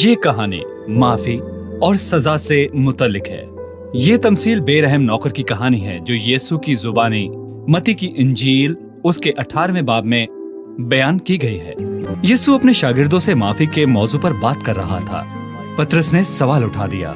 ये कहानी माफी और सजा से मुतल्लिक है। ये तमसील बेरहम नौकर की कहानी है जो यीशु की जुबानी मत्ती की इंजील उसके 18वें बाब में बयान की गई है। यीशु अपने शागिर्दों से माफी के मौजू पर बात कर रहा था। पतरस ने सवाल उठा दिया,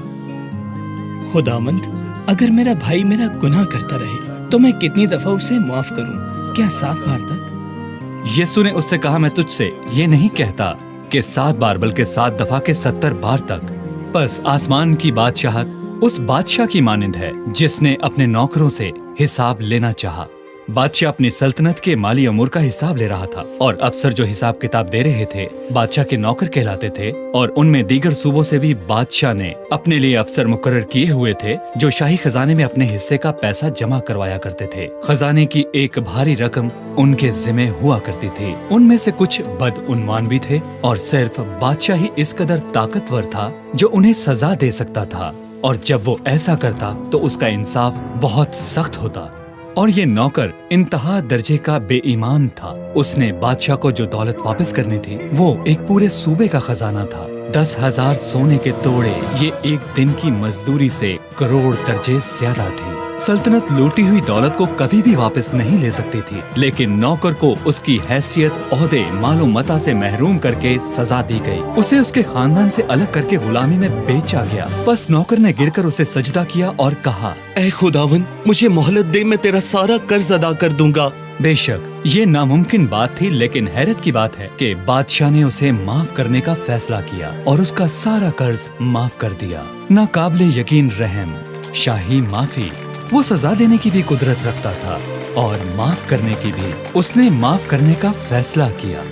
खुदावंद, अगर मेरा भाई मेरा गुनाह करता रहे तो मैं कितनी दफा उसे माफ करूं? क्या 7 बार तक? यीशु ने उससे कहा, मैं तुझसे ये नहीं कहता कि 7 बार बल्कि 7 दफा के 70 बार तक। बस आसमान की बादशाहत उस बादशाह की मानिंद है जिसने अपने नौकरों से हिसाब लेना चाहा। बादशाह अपनी सल्तनत के माली अमूर का हिसाब ले रहा था और अफसर जो हिसाब किताब दे रहे थे बादशाह के नौकर कहलाते थे, और उनमें दीगर सूबों से भी बादशाह ने अपने लिए अफसर मुकर्रर किए हुए थे जो शाही खजाने में अपने हिस्से का पैसा जमा करवाया करते थे। खजाने की एक भारी रकम उनके जिम्मे हुआ करती थी। उनमें से कुछ बदउन्वान भी थे और सिर्फ बादशाह ही इस कदर ताकतवर था जो उन्हें सजा दे सकता था, और जब वो ऐसा करता तो उसका इंसाफ बहुत सख्त होता। और ये नौकर इंतहा दर्जे का बेईमान था। उसने बादशाह को जो दौलत वापस करनी थी वो एक पूरे सूबे का खजाना था। 10,000 सोने के तोड़े, ये एक दिन की मजदूरी से करोड़ दर्जे ज्यादा थी। सल्तनत लूटी हुई दौलत को कभी भी वापस नहीं ले सकती थी, लेकिन नौकर को उसकी हैसियत, ओहदे, मालो मता से महरूम करके सजा दी गई। उसे उसके खानदान से अलग करके गुलामी में बेचा गया। बस नौकर ने गिरकर उसे सजदा किया और कहा, ऐ खुदावन, मुझे मोहलत दे, मैं तेरा सारा कर्ज अदा कर दूंगा। बेशक ये नामुमकिन बात थी, लेकिन हैरत की बात है कि बादशाह ने उसे माफ करने का फैसला किया और उसका सारा कर्ज माफ कर दिया। नाकाबिले यकीन रहम शाही माफी। वो सजा देने की भी कुदरत रखता था और माफ करने की भी। उसने माफ करने का फैसला किया।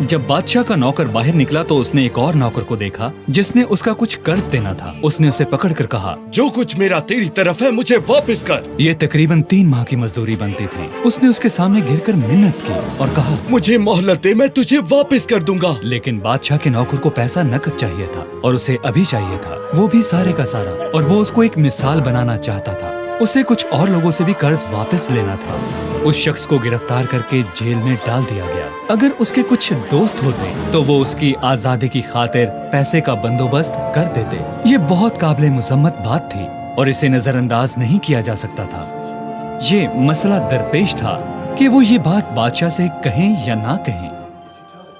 जब बादशाह का नौकर बाहर निकला तो उसने एक और नौकर को देखा जिसने उसका कुछ कर्ज देना था। उसने उसे पकड़कर कहा, जो कुछ मेरा तेरी तरफ है मुझे वापस कर। ये तकरीबन 3 माह की मजदूरी बनती थी। उसने उसके सामने गिरकर मिन्नत की और कहा, मुझे मोहलत दे, मैं तुझे वापस कर दूंगा। लेकिन बादशाह के नौकर को पैसा नकद चाहिए था और उसे अभी चाहिए था, वो भी सारे का सारा। और वो उसको एक मिसाल बनाना चाहता था। उसे कुछ और लोगों से भी कर्ज वापस लेना था। उस शख्स को गिरफ्तार करके जेल में डाल दिया गया। अगर उसके कुछ दोस्त होते तो वो उसकी आजादी की खातिर पैसे का बंदोबस्त कर देते। ये बहुत काबिले मुजम्मत बात थी और इसे नजरअंदाज नहीं किया जा सकता था। ये मसला दरपेश था कि वो ये बात बादशाह से कहें या ना कहें।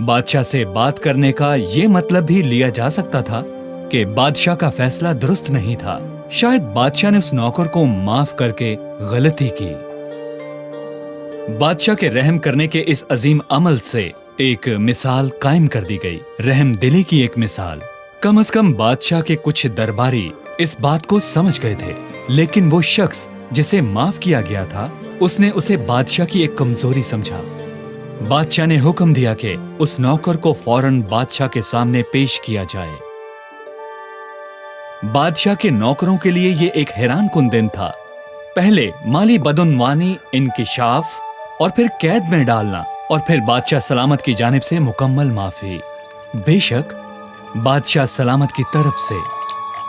बादशाह से बात करने का ये मतलब भी लिया जा सकता था कि बादशाह का फैसला दुरुस्त नहीं था। शायद बादशाह ने उस नौकर को माफ करके गलती की। बादशाह के रहम करने के इस अजीम अमल से एक मिसाल कायम कर दी गई, रहम दिली की एक मिसाल। कम से कम बादशाह के कुछ दरबारी इस बात को समझ गए थे, लेकिन वो शख्स जिसे माफ किया गया था उसने उसे बादशाह की एक कमजोरी समझा। बादशाह ने हुक्म दिया कि उस नौकर को फौरन बादशाह के सामने पेश किया जाए। बादशाह के नौकरों के लिए ये एक हैरानकुन दिन था। पहले माली बदउनवानी, इंकिशाफ और फिर कैद में डालना, और फिर बादशाह सलामत की जानिब से मुकम्मल माफी। बेशक बादशाह सलामत की तरफ से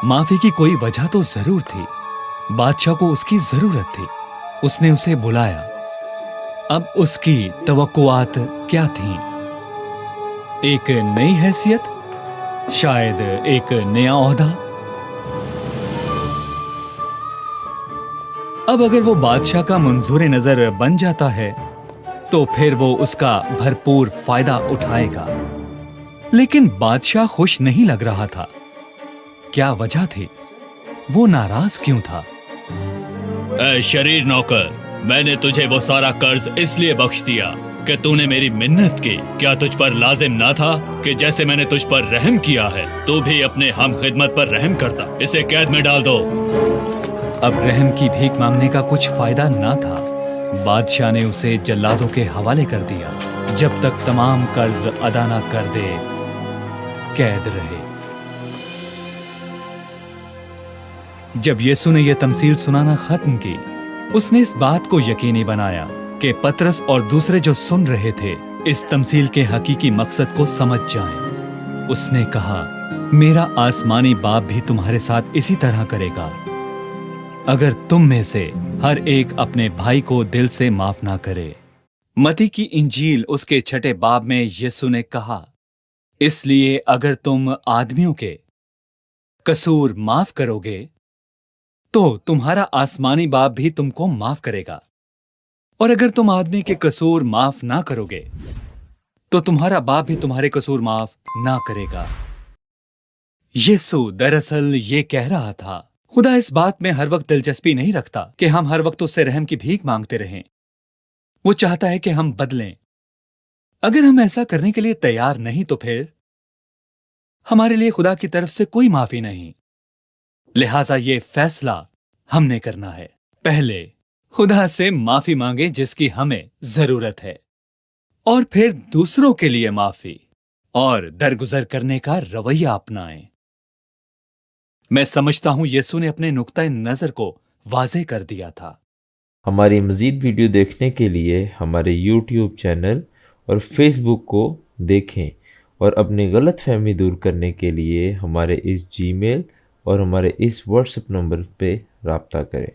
माफी की कोई वजह तो जरूर थी। बादशाह को उसकी जरूरत थी। उसने उसे बुलाया। अब उसकी तवक्कुआत क्या थीं? एक नई हैसियत, शायद एक नया ओहदा। अब अगर वो बादशाह का मंजूर नजर बन जाता है तो फिर वो उसका भरपूर फायदा उठाएगा। लेकिन बादशाह खुश नहीं लग रहा था। क्या वजह थी? वो नाराज क्यों था? ऐ शरीर नौकर, मैंने तुझे वो सारा कर्ज इसलिए बख्श दिया कि तूने मेरी मिन्नत की। क्या तुझ पर लाजिम ना था कि जैसे मैंने तुझ पर रहम किया है तू भी अपने हम खिदमत पर रहम करता? इसे कैद में डाल दो। अब रहम की भीख मांगने का कुछ फायदा ना था। बादशाह ने उसे जल्लादों के हवाले कर दिया। जब तक तमाम कर्ज अदा न कर दे कैद रहे। जब यीशु ने यह तमसील सुनाना खत्म की, उसने इस बात को यकीनी बनाया कि पतरस और दूसरे जो सुन रहे थे इस तमसील के हकीकी मकसद को समझ जाएं। उसने कहा, मेरा आसमानी बाप भी तुम्हारे साथ इसी तरह करेगा अगर तुम में से हर एक अपने भाई को दिल से माफ ना करे। मत्ती की इंजील उसके 6 बाब में यीशु ने कहा, इसलिए अगर तुम आदमियों के कसूर माफ करोगे तो तुम्हारा आसमानी बाप भी तुमको माफ करेगा, और अगर तुम आदमी के कसूर माफ ना करोगे तो तुम्हारा बाप भी तुम्हारे कसूर माफ ना करेगा। यीशु दरअसल ये कह रहा था, खुदा इस बात में हर वक्त दिलचस्पी नहीं रखता कि हम हर वक्त उससे रहम की भीख मांगते रहें। वो चाहता है कि हम बदलें। अगर हम ऐसा करने के लिए तैयार नहीं तो फिर हमारे लिए खुदा की तरफ से कोई माफी नहीं। लिहाजा ये फैसला हमने करना है, पहले खुदा से माफी मांगे जिसकी हमें जरूरत है, और फिर दूसरों के लिए माफी और दरगुजर करने का रवैया अपनाएं। मैं समझता हूं यीशु ने अपने नुक्ता नजर को वाज़ेह कर दिया था। हमारी मज़ीद वीडियो देखने के लिए हमारे YouTube चैनल और Facebook को देखें, और अपनी गलत फहमी दूर करने के लिए हमारे इस Gmail और हमारे इस WhatsApp नंबर पे राब्ता करें।